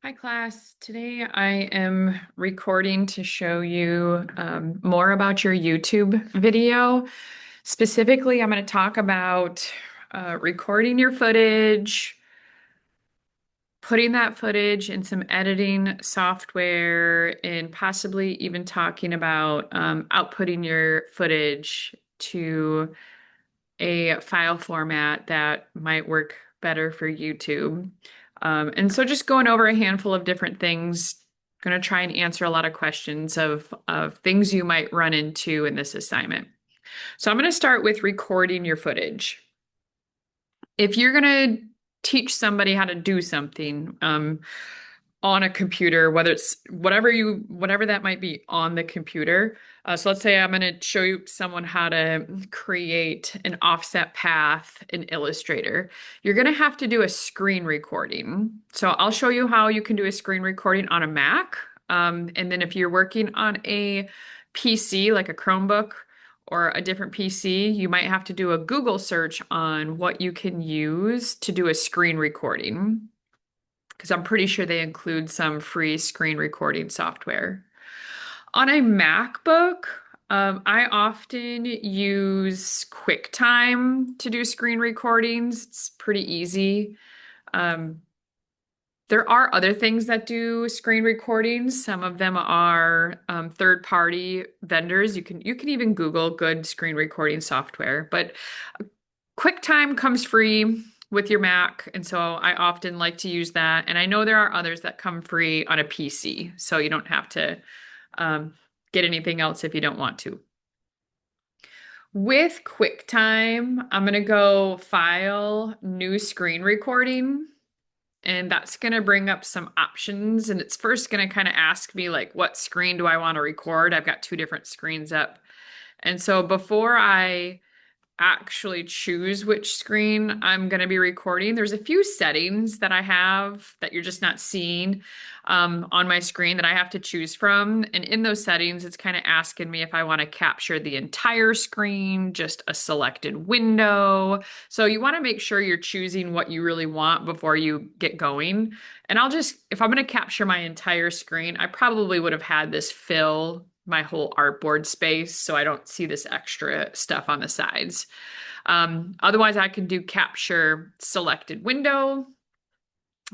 Hi class. Today I am recording to show you more about your YouTube video. Specifically, I'm going to talk about recording your footage, putting that footage in some editing software, and possibly even talking about outputting your footage to a file format that might work better for YouTube. And so just going over a handful of different things, going to try and answer a lot of questions of things you might run into in this assignment. So I'm going to start with recording your footage. If you're going to teach somebody how to do something on a computer, whether it's whatever that might be on the computer. So let's say I'm going to show you someone how to create an offset path in Illustrator. You're going to have to do a screen recording. So I'll show you how you can do a screen recording on a Mac. And then if you're working on a PC, like a Chromebook or a different PC, you might have to do a Google search on what you can use to do a screen recording because I'm pretty sure they include some free screen recording software. On a MacBook, I often use QuickTime to do screen recordings. It's pretty easy. Um, there are other things that do screen recordings. Some of them are third-party vendors. You can even Google good screen recording software, but QuickTime comes free with your Mac, and so I often like to use that. And I know there are others that come free on a PC, so you don't have to um, get anything else if you don't want to. With QuickTime, I'm going to go File, New Screen Recording, and that's going to bring up some options. And it's first going to kind of ask me, like, what screen do I want to record? I've got two different screens up. And so before I actually choose which screen I'm going to be recording. There's a few settings that I have that you're just not seeing on my screen that I have to choose from. And in those settings, it's kind of asking me if I want to capture the entire screen, just a selected window. So you want to make sure you're choosing what you really want before you get going. And if I'm going to capture my entire screen, I probably would have had this fill my whole artboard space so I don't see this extra stuff on the sides. Otherwise, I can do capture selected window,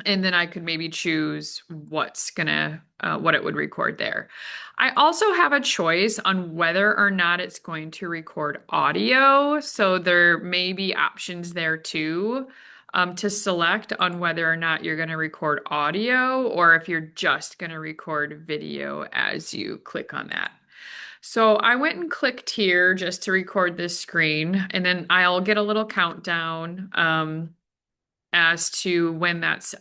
and then I could maybe choose what it would record there. I also have a choice on whether or not it's going to record audio. So there may be options there too, to select on whether or not you're going to record audio or if you're just going to record video as you click on that. So I went and clicked here just to record this screen, and then I'll get a little countdown as to when that's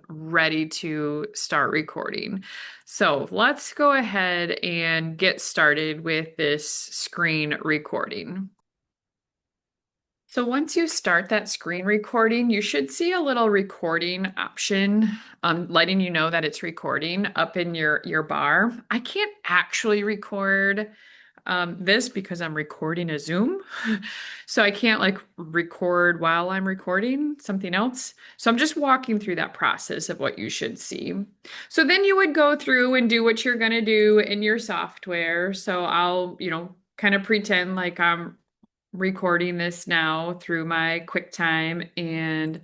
ready to start recording. So let's go ahead and get started with this screen recording. So once you start that screen recording, you should see a little recording option, letting you know that it's recording up in your bar. I can't actually record this because I'm recording a Zoom. So I can't like record while I'm recording something else. So I'm just walking through that process of what you should see. So then you would go through and do what you're going to do in your software. So I'll, kind of pretend like I'm recording this now through my QuickTime, and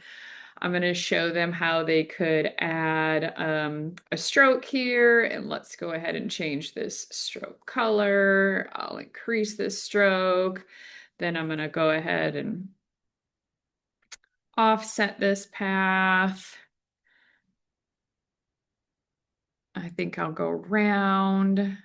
I'm going to show them how they could add a stroke here. And let's go ahead and change this stroke color. I'll increase this stroke. Then I'm going to go ahead and offset this path. I think I'll go round.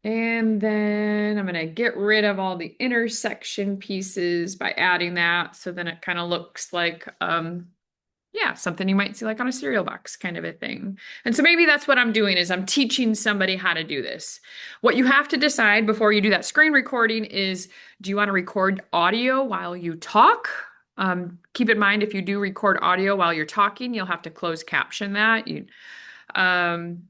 And then I'm going to get rid of all the intersection pieces by adding that. So then it kind of looks like, yeah, something you might see like on a cereal box kind of a thing. And so maybe that's what I'm doing is I'm teaching somebody how to do this. What you have to decide before you do that screen recording is, do you want to record audio while you talk? Keep in mind, if you do record audio while you're talking, you'll have to close caption that. Um,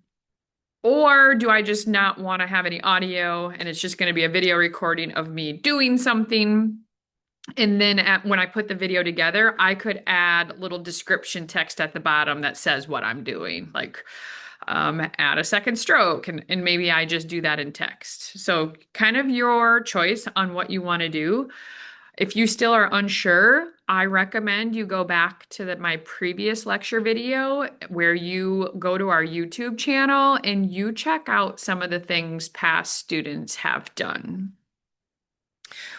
or do I just not want to have any audio and it's just going to be a video recording of me doing something? And then when I put the video together, I could add little description text at the bottom that says what I'm doing, like add a second stroke, and maybe I just do that in text. So kind of your choice on what you want to do. If you still are unsure, I recommend you go back to my previous lecture video where you go to our YouTube channel and you check out some of the things past students have done.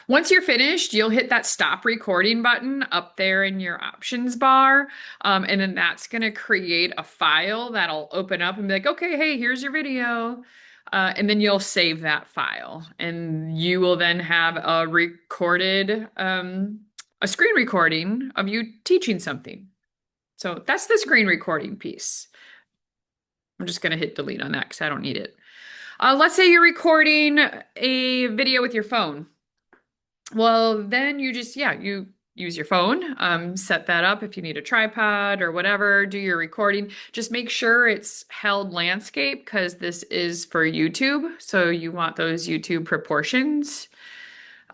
Once you're finished, you'll hit that stop recording button up there in your options bar. And then that's going to create a file that'll open up and be like, okay, hey, here's your video. And then you'll save that file. And you will then have a recorded, a screen recording of you teaching something. So that's the screen recording piece. I'm just going to hit delete on that because I don't need it. Let's say you're recording a video with your phone. Well, then you just, yeah, you use your phone, set that up if you need a tripod or whatever, do your recording. Just make sure it's held landscape because this is for YouTube. So you want those YouTube proportions.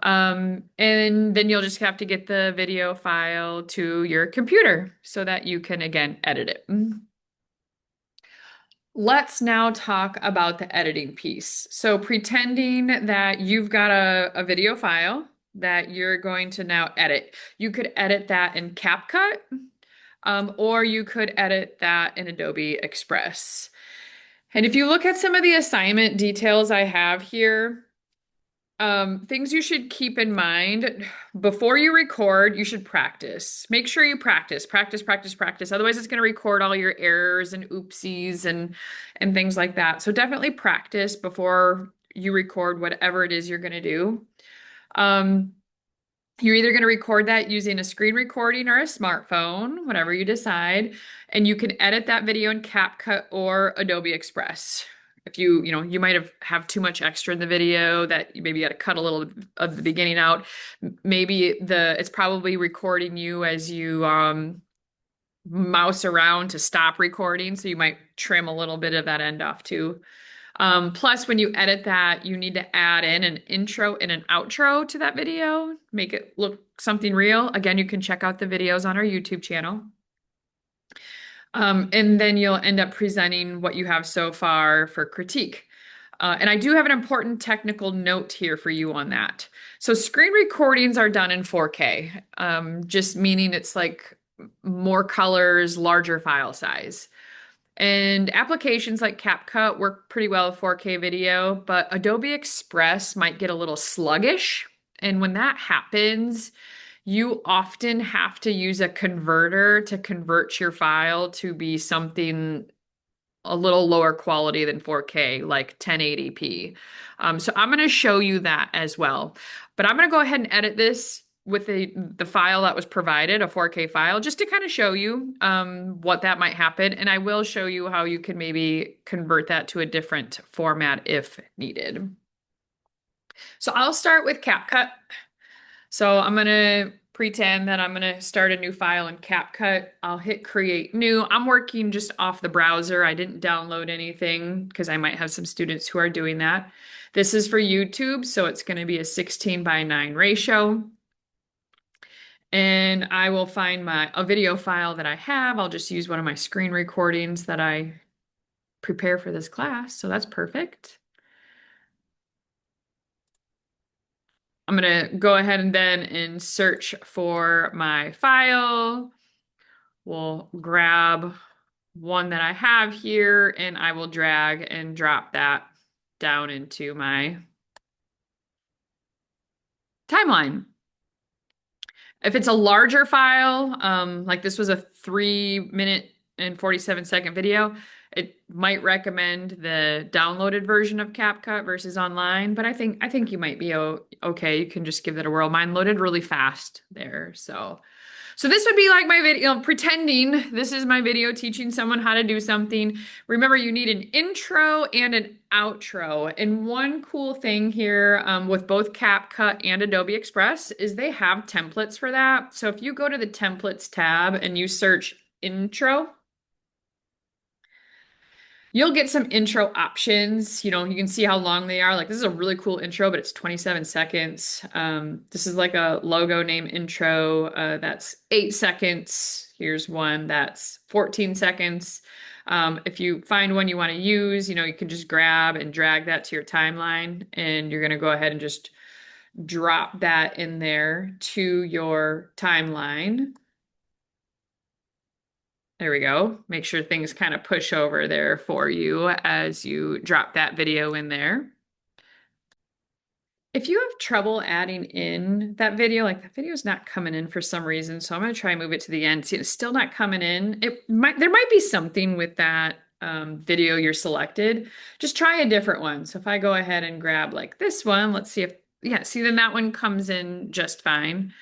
And then you'll just have to get the video file to your computer so that you can, again, edit it. Let's now talk about the editing piece. So pretending that you've got a video file that you're going to now edit. You could edit that in CapCut, or you could edit that in Adobe Express. And if you look at some of the assignment details I have here, things you should keep in mind before you record, you should practice. Make sure you practice. Otherwise, it's going to record all your errors and oopsies and things like that. So definitely practice before you record whatever it is you're going to do. You're either going to record that using a screen recording or a smartphone, whatever you decide, and you can edit that video in CapCut or Adobe Express. If you might have too much extra in the video that you maybe got to cut a little of the beginning out. Maybe it's probably recording you as you mouse around to stop recording, so you might trim a little bit of that end off too. Plus, when you edit that, you need to add in an intro and an outro to that video, make it look something real. Again, you can check out the videos on our YouTube channel. And then you'll end up presenting what you have so far for critique. And I do have an important technical note here for you on that. So screen recordings are done in 4K, just meaning it's like more colors, larger file size. And applications like CapCut work pretty well with 4K video, but Adobe Express might get a little sluggish. And when that happens, you often have to use a converter to convert your file to be something a little lower quality than 4K, like 1080p. So I'm going to show you that as well. But I'm going to go ahead and edit this with the file that was provided, a 4K file, just to kind of show you what that might happen. And I will show you how you can maybe convert that to a different format if needed. So I'll start with CapCut. So I'm going to pretend that I'm going to start a new file in CapCut. I'll hit create new. I'm working just off the browser. I didn't download anything because I might have some students who are doing that. This is for YouTube, so it's going to be a 16:9 ratio. And I will find a video file that I have. I'll just use one of my screen recordings that I prepare for this class. So that's perfect. I'm going to go ahead and then search for my file. We'll grab one that I have here and I will drag and drop that down into my timeline. If it's a larger file, like this was a 3-minute and 47-second video, it might recommend the downloaded version of CapCut versus online, but I think you might be okay. You can just give it a whirl. Mine loaded really fast there. So this would be like my video, pretending this is my video teaching someone how to do something. Remember, you need an intro and an outro. And one cool thing here with both CapCut and Adobe Express is they have templates for that. So if you go to the templates tab and you search intro, You'll get some intro options. You can see how long they are. Like this is a really cool intro, but it's 27 seconds. This is like a logo name intro. That's 8 seconds. Here's one that's 14 seconds. If you find one you want to use, you can just grab and drag that to your timeline, and you're going to go ahead and just drop that in there to your timeline. There we go. Make sure things kind of push over there for you as you drop that video in there. If you have trouble adding in that video, like that video is not coming in for some reason, so I'm going to try and move it to the end. See, it's still not coming in. There might be something with that video you're selected. Just try a different one. So if I go ahead and grab like this one, let's see if, yeah, see, then that one comes in just fine.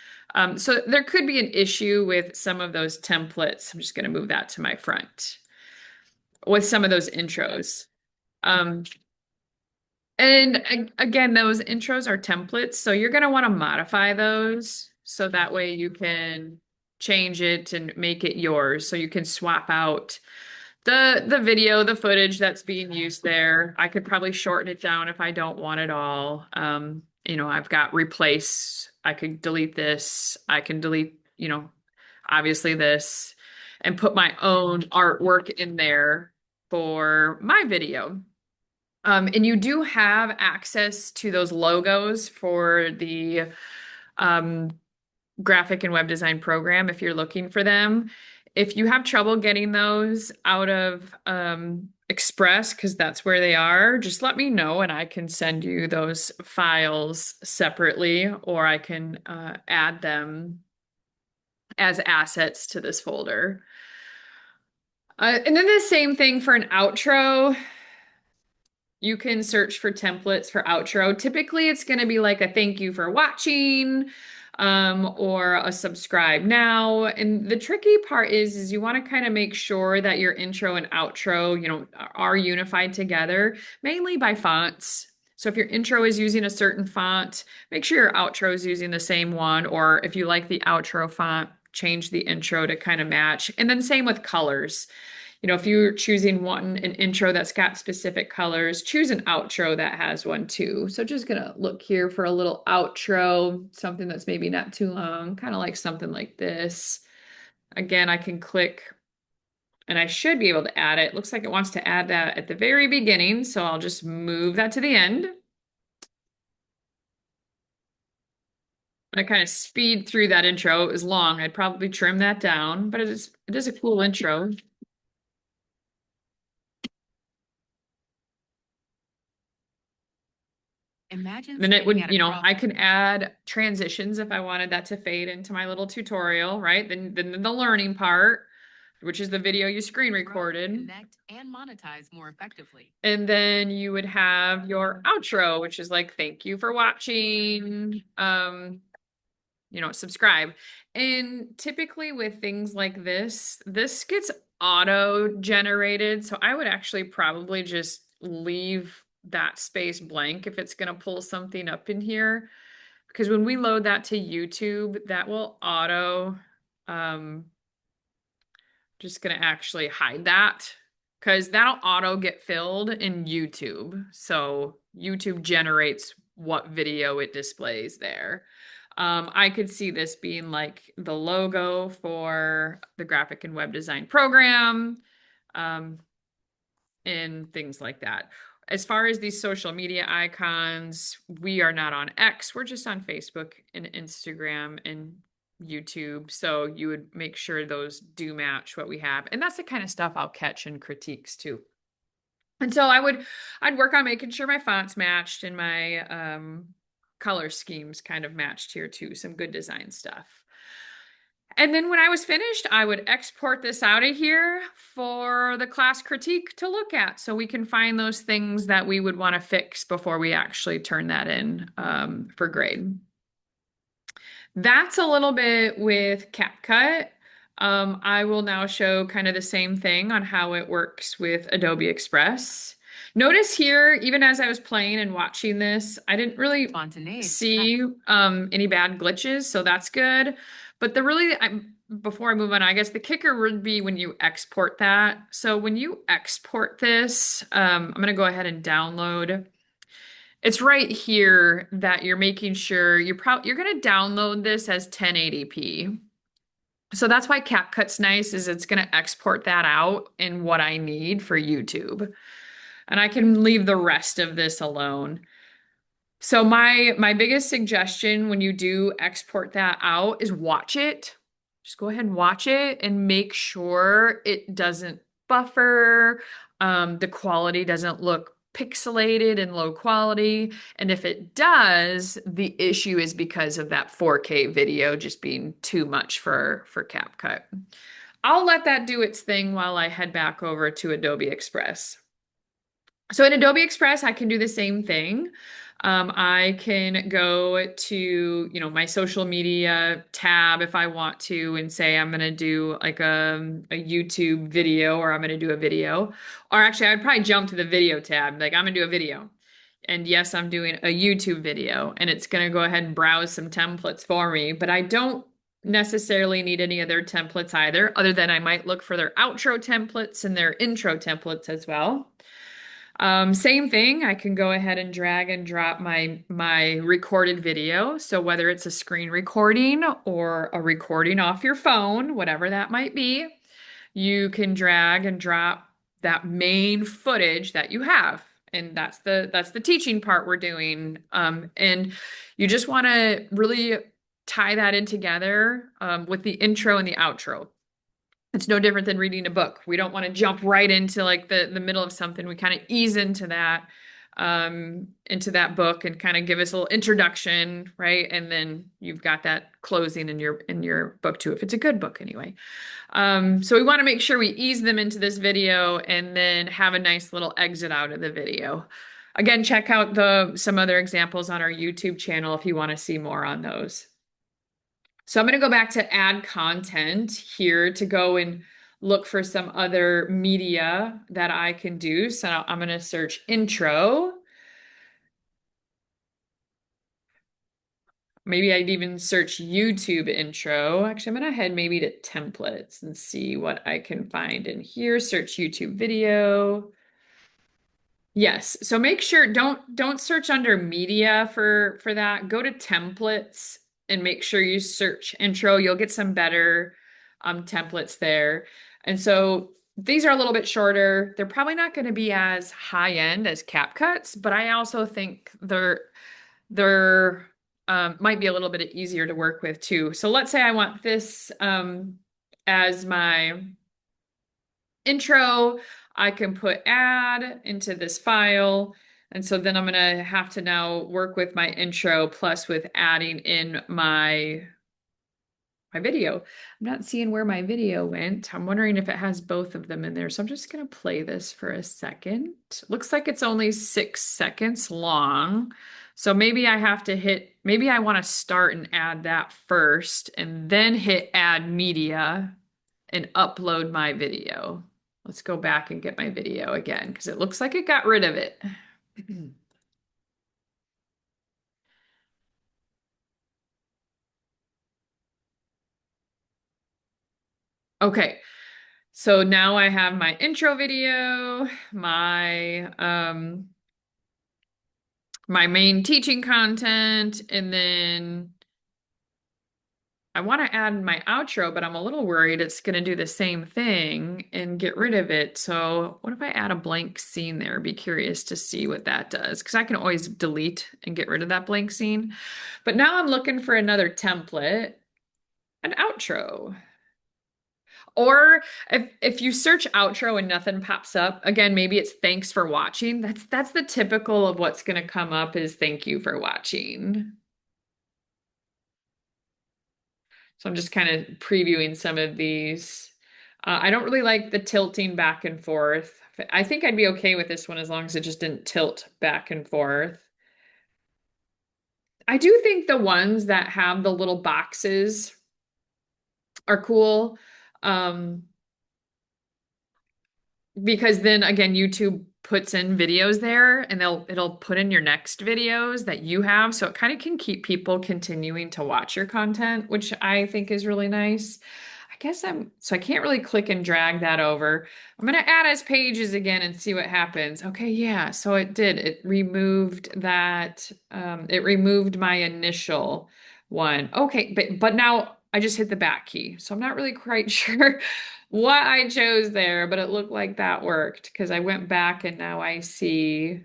So there could be an issue with some of those templates. I'm just going to move that to my front with some of those intros. Um, and again, those intros are templates, so you're going to want to modify those so that way you can change it and make it yours. So you can swap out the video, the footage that's being used there. I could probably shorten it down if I don't want it all. I've got replace. I could delete this. I can delete, obviously this, and put my own artwork in there for my video. And you do have access to those logos for the graphic and web design program if you're looking for them. If you have trouble getting those out of Express, because that's where they are, just let me know and I can send you those files separately, or I can add them as assets to this folder. And then the same thing for an outro. You can search for templates for outro. Typically, it's going to be like a thank you for watching, or a subscribe now. And the tricky part is you want to kind of make sure that your intro and outro, are unified together, mainly by fonts. So if your intro is using a certain font, make sure your outro is using the same one. Or if you like the outro font, change the intro to kind of match. And then same with colors. If you're choosing an intro that's got specific colors, choose an outro that has one too. So just gonna look here for a little outro, something that's maybe not too long, kind of like something like this. Again, I can click and I should be able to add it. Looks like it wants to add that at the very beginning, so I'll just move that to the end. I kind of speed through that intro. It was long. I'd probably trim that down, but it is a cool intro. Imagine Then it would, standing at a I can add transitions if I wanted that to fade into my little tutorial, right? Then the learning part, which is the video you screen recorded. connect and monetize more effectively. And then you would have your outro, which is like, thank you for watching, subscribe. And typically with things like this gets auto-generated. So I would actually probably just leave that space blank if it's going to pull something up in here. Because when we load that to YouTube, that will just going to actually hide that because that'll auto get filled in YouTube. So YouTube generates what video it displays there. I could see this being like the logo for the graphic and web design program, and things like that. As far as these social media icons, we are not on X. We're just on Facebook and Instagram and YouTube. So you would make sure those do match what we have. And that's the kind of stuff I'll catch in critiques too. And so I'd work on making sure my fonts matched and my color schemes kind of matched here too. Some good design stuff. And then when I was finished, I would export this out of here for the class critique to look at so we can find those things that we would want to fix before we actually turn that in for grade. That's a little bit with CapCut. I will now show kind of the same thing on how it works with Adobe Express. Notice here, even as I was playing and watching this, I didn't really see any bad glitches, so that's good. But before I move on, I guess the kicker would be when you export that. So when you export this, I'm going to go ahead and download. It's right here that you're making sure you're going to download this as 1080p. So that's why CapCut's nice is it's going to export that out in what I need for YouTube. And I can leave the rest of this alone. So my biggest suggestion when you do export that out is watch it. Just go ahead and watch it and make sure it doesn't buffer, the quality doesn't look pixelated and low quality. And if it does, the issue is because of that 4K video just being too much for CapCut. I'll let that do its thing while I head back over to Adobe Express. So in Adobe Express, I can do the same thing. I can go to, my social media tab if I want to and say I'm going to do like a YouTube video or I'm going to do a video. Or actually, I'd probably jump to the video tab. Like I'm going to do a video. And yes, I'm doing a YouTube video and it's going to go ahead and browse some templates for me, but I don't necessarily need any other templates either, other than I might look for their outro templates and their intro templates as well. Same thing, I can go ahead and drag and drop my recorded video. So whether it's a screen recording or a recording off your phone, whatever that might be, you can drag and drop that main footage that you have. And that's the teaching part we're doing. And you just want to really tie that in together with the intro and the outro. It's no different than reading a book. We don't want to jump right into like the middle of something. We kind of ease into that book and kind of give us a little introduction, right? And then you've got that closing in your book too, if it's a good book anyway. So we want to make sure we ease them into this video and then have a nice little exit out of the video. Again, check out some other examples on our YouTube channel if you want to see more on those. So I'm going to go back to add content here to go and look for some other media that I can do. So I'm going to search intro. Maybe I'd even search YouTube intro. Actually, I'm going to head maybe to templates and see what I can find in here. Search YouTube video. Yes. So make sure don't search under media for that. Go to templates and make sure you search intro. You'll get some better templates there. And so these are a little bit shorter. They're probably not going to be as high end as CapCuts, but I also think they're might be a little bit easier to work with too. So let's say I want this as my intro. I can put add into this file. And so then I'm going to have to now work with my intro plus with adding in my video. I'm not seeing where my video went. I'm wondering if it has both of them in there. So I'm just going to play this for a second. Looks like it's only 6 seconds long. So maybe I want to start and add that first and then hit add media and upload my video. Let's go back and get my video again because it looks like it got rid of it. Okay, so now I have my intro video, my main teaching content, and then I want to add my outro, but I'm a little worried it's going to do the same thing and get rid of it. So what if I add a blank scene there? Be curious to see what that does because I can always delete and get rid of that blank scene. But now I'm looking for another template, an outro. Or if you search outro and nothing pops up, again, maybe it's thanks for watching. That's the typical of what's going to come up is thank you for watching. So I'm just kind of previewing some of these. I don't really like the tilting back and forth. I think I'd be okay with this one as long as it just didn't tilt back and forth. I do think the ones that have the little boxes are cool. Because then again, YouTube puts in videos there and it'll put in your next videos that you have. So it kind of can keep people continuing to watch your content, which I think is really nice. guess so I can't really click and drag that over. I'm gonna add as pages again and see what happens. Okay, yeah, so it did. It removed that, it removed my initial one. Okay, but now I just hit the back key. So I'm not really quite sure what I chose there, but it looked like that worked because I went back and now I see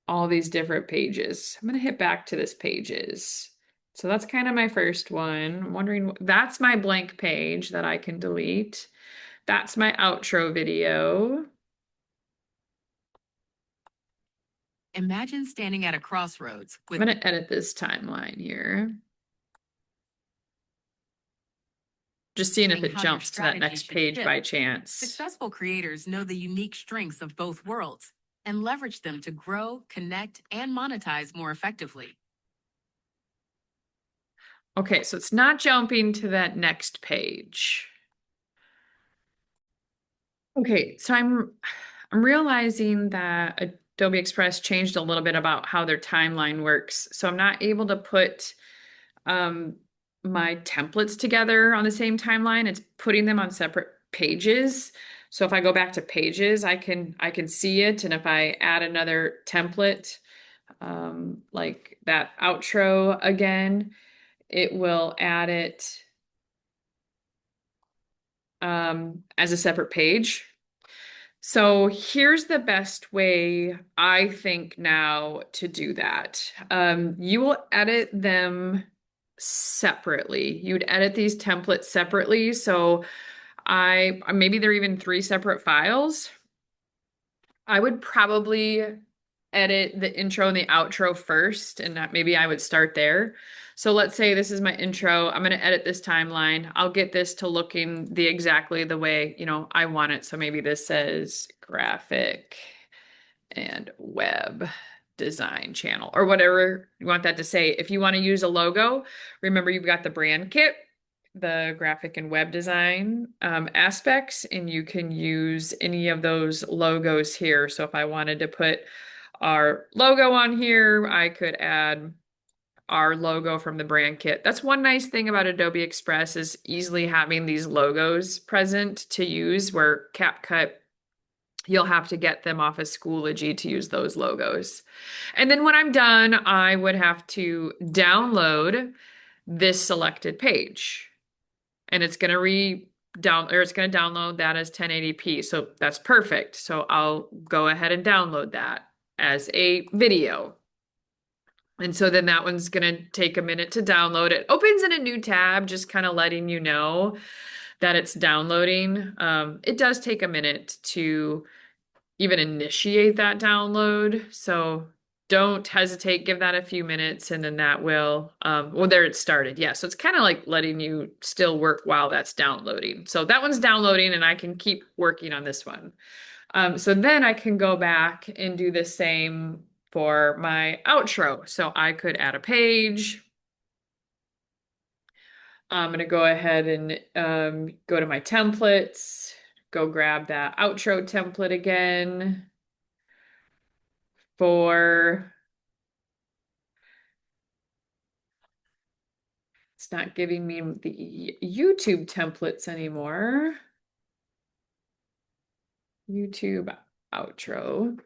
all these different pages. I'm gonna hit back to this pages. So that's kind of my first one. I'm wondering, that's my blank page that I can delete. That's my outro video. Imagine standing at a crossroads I'm with gonna edit this timeline here. Just seeing if it how your jumps to that strategy next should page by shift. chance. Successful creators know the unique strengths of both worlds and leverage them to grow, connect, and monetize more effectively. Okay, so it's not jumping to that next page. Okay, so I'm realizing that Adobe Express changed a little bit about how their timeline works. So I'm not able to put um, my templates together on the same timeline. It's putting them on separate pages. So if I go back to pages, I can see it. And if I add another template, like that outro again, it will add it as a separate page. So here's the best way I think now to do that. You will edit them separately. You'd edit these templates separately. So maybe they're even three separate files. I would probably edit the intro and the outro first, and maybe I would start there. So let's say this is my intro. I'm going to edit this timeline. I'll get this to looking exactly the way, I want it. So maybe this says graphic and web design channel or whatever you want that to say. If you want to use a logo, remember you've got the brand kit, the graphic and web design aspects, and you can use any of those logos here. So if I wanted to put our logo on here, I could add our logo from the brand kit. That's one nice thing about Adobe Express is easily having these logos present to use, where CapCut, you'll have to get them off of Schoology to use those logos. And then when I'm done, I would have to download this selected page. And it's going to download that as 1080p. So that's perfect. So I'll go ahead and download that as a video. And so then that one's going to take a minute to download. It opens in a new tab, just kind of letting you know that it's downloading. It does take a minute to even initiate that download. So don't hesitate, give that a few minutes, and then that will, well, there it started. Yeah, so it's kind of like letting you still work while that's downloading. So that one's downloading and I can keep working on this one. So then I can go back and do the same for my outro. So I could add a page. I'm going to go ahead and go to my templates, go grab that outro template again for, it's not giving me the YouTube templates anymore. YouTube outro.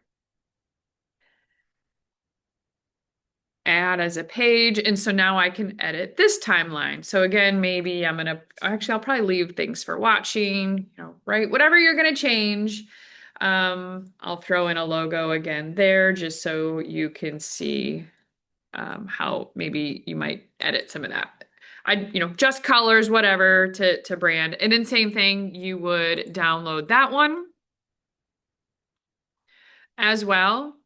Add as a page. And so now I can edit this timeline. So again, maybe I'll probably leave things for watching, right? Whatever you're going to change. I'll throw in a logo again there just so you can see how maybe you might edit some of that. Just colors, whatever to brand. And then same thing, you would download that one as well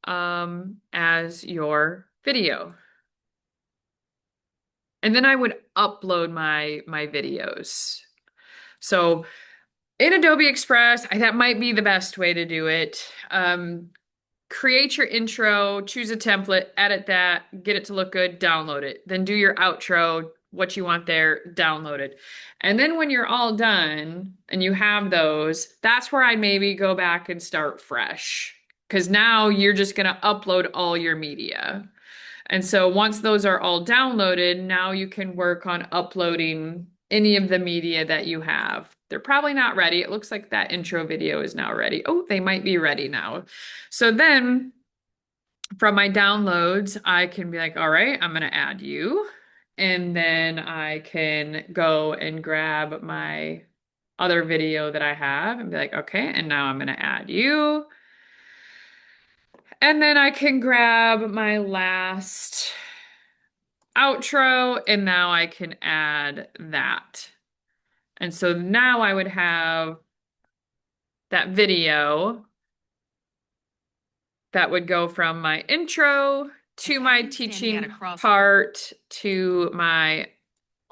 as your video. And then I would upload my videos. So in Adobe Express, that might be the best way to do it. Create your intro, choose a template, edit that, get it to look good, download it. Then do your outro, what you want there, download it. And then when you're all done and you have those, that's where I maybe go back and start fresh. Because now you're just going to upload all your media. And so once those are all downloaded, now you can work on uploading any of the media that you have. They're probably not ready. It looks like that intro video is now ready. Oh, they might be ready now. So then from my downloads, I can be like, all right, I'm going to add you. And then I can go and grab my other video that I have and be like, okay, and now I'm going to add you. And then I can grab my last outro and now I can add that. And so now I would have that video that would go from my intro to my Imagine standing at a teaching crossroads part to my and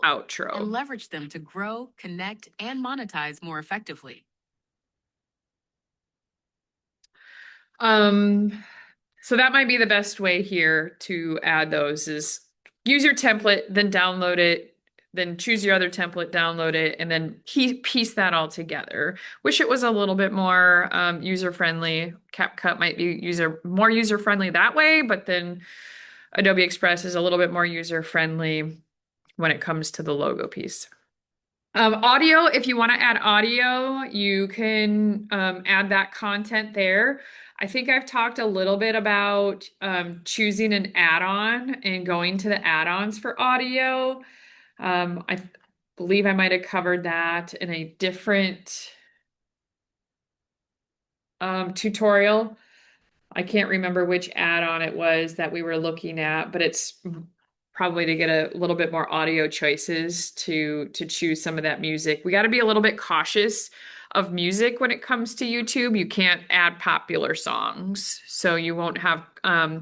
outro. leverage them to grow, connect, and monetize more effectively. Um, so that might be the best way here to add those is use your template, then download it, then choose your other template, download it, and then piece that all together. Wish it was a little bit more user-friendly. CapCut might be more user-friendly that way, but then Adobe Express is a little bit more user-friendly when it comes to the logo piece. Audio, if you want to add audio, you can add that content there. I think I've talked a little bit about choosing an add-on and going to the add-ons for audio. I believe I might have covered that in a different tutorial. I can't remember which add-on it was that we were looking at, but it's probably to get a little bit more audio choices to choose some of that music. We got to be a little bit cautious of music when it comes to YouTube. You can't add popular songs, so you won't have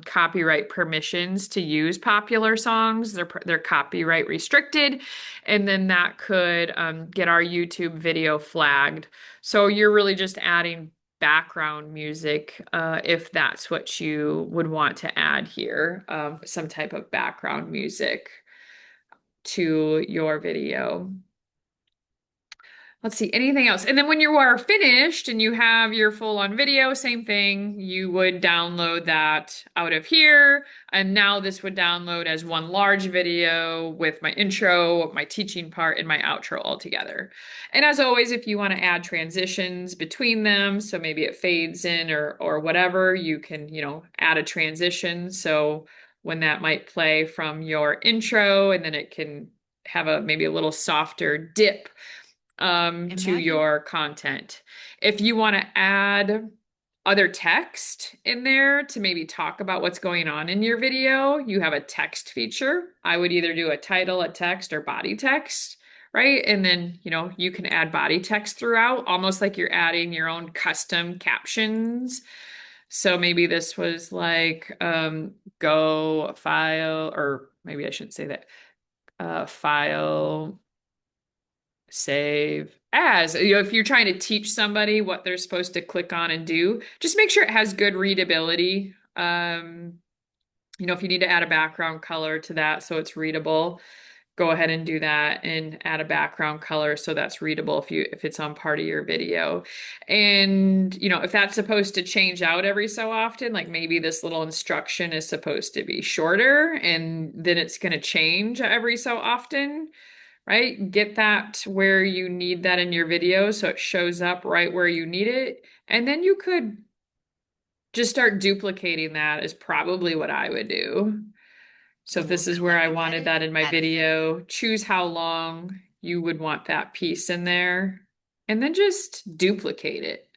copyright permissions to use popular songs. They're copyright restricted, and then that could get our YouTube video flagged. So you're really just adding background music, if that's what you would want to add here, some type of background music to your video. Let's see, anything else? And then when you are finished and you have your full on video, same thing, you would download that out of here. And now this would download as one large video with my intro, my teaching part, and my outro all together. And as always, if you want to add transitions between them, so maybe it fades in or whatever, you can, add a transition. So when that might play from your intro and then it can have maybe a little softer dip to your content. If you want to add other text in there to maybe talk about what's going on in your video, you have a text feature. I would either do a title, a text, or body text, right? And then, you can add body text throughout, almost like you're adding your own custom captions. So maybe this was like, go file, or maybe I shouldn't say that, file save as. If you're trying to teach somebody what they're supposed to click on and do, just make sure it has good readability. If you need to add a background color to that so it's readable, go ahead and do that and add a background color so that's readable if it's on part of your video. And if that's supposed to change out every so often, like maybe this little instruction is supposed to be shorter and then it's going to change every so often, right? Get that where you need that in your video so it shows up right where you need it. And then you could just start duplicating that is probably what I would do. So if this is where I wanted that in my video, choose how long you would want that piece in there, and then just duplicate it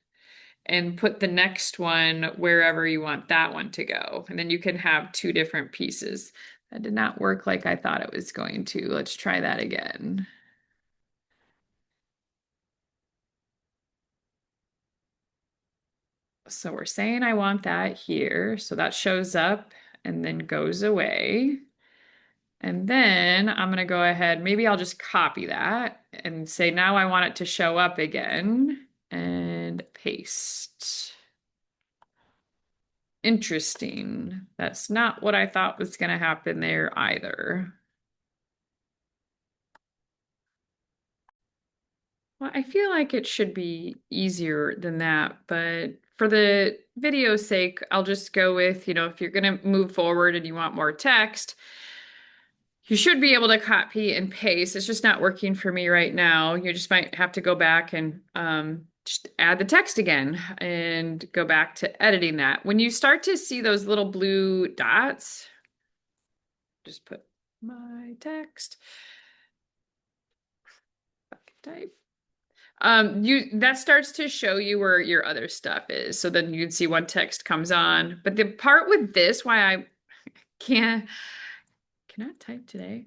and put the next one wherever you want that one to go. And then you can have two different pieces. That did not work like I thought it was going to. Let's try that again. So we're saying I want that here. So that shows up and then goes away. And then I'm going to go ahead, maybe I'll just copy that and say now I want it to show up again and paste. Interesting. That's not what I thought was going to happen there either. Well, I feel like it should be easier than that, but for the video's sake, I'll just go with, if you're going to move forward and you want more text, you should be able to copy and paste. It's just not working for me right now. You just might have to go back and just add the text again and go back to editing that. When you start to see those little blue dots, just put my text, type. That starts to show you where your other stuff is. So then you can see when text comes on. But the part with this, why I can't cannot type today.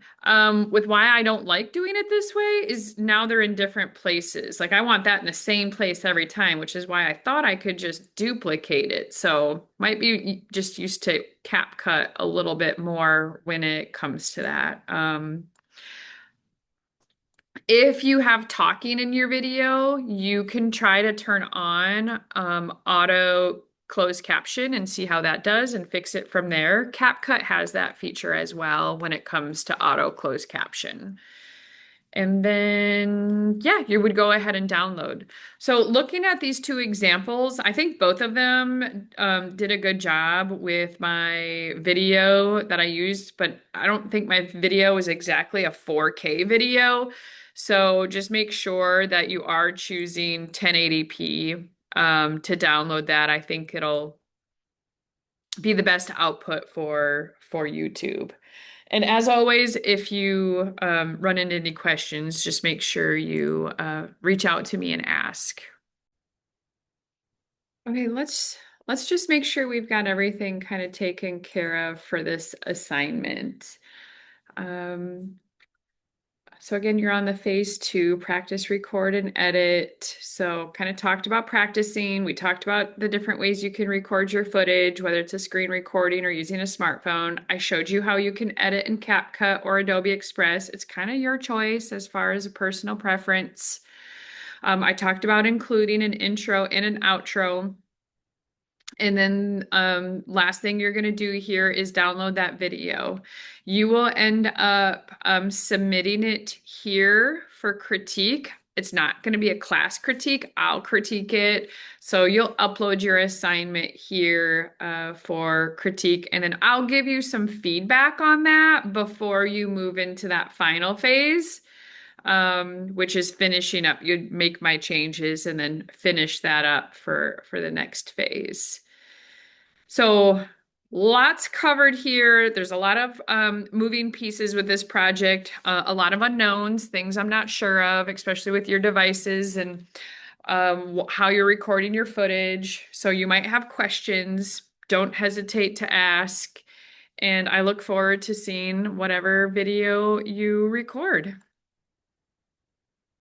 With why I don't like doing it this way is now they're in different places. Like I want that in the same place every time, which is why I thought I could just duplicate it. So might be just used to CapCut a little bit more when it comes to that. If you have talking in your video, you can try to turn on auto closed caption and see how that does and fix it from there. CapCut has that feature as well when it comes to auto closed caption. And then, yeah, you would go ahead and download. So looking at these two examples, I think both of them did a good job with my video that I used, but I don't think my video is exactly a 4K video. So just make sure that you are choosing 1080p to download that. I think it'll be the best output for YouTube. And as always, if you run into any questions, just make sure you reach out to me and ask. Okay, let's just make sure we've got everything kind of taken care of for this assignment. So again, you're on the phase 2, practice, record, and edit. So kind of talked about practicing. We talked about the different ways you can record your footage, whether it's a screen recording or using a smartphone. I showed you how you can edit in CapCut or Adobe Express. It's kind of your choice as far as a personal preference. I talked about including an intro and an outro. And then last thing you're going to do here is download that video. You will end up submitting it here for critique. It's not going to be a class critique. I'll critique it. So you'll upload your assignment here for critique, and then I'll give you some feedback on that before you move into that final phase, which is finishing up. You'd make my changes and then finish that up for the next phase. So lots covered here. There's a lot of moving pieces with this project, a lot of unknowns, things I'm not sure of, especially with your devices and how you're recording your footage. So you might have questions. Don't hesitate to ask. And I look forward to seeing whatever video you record.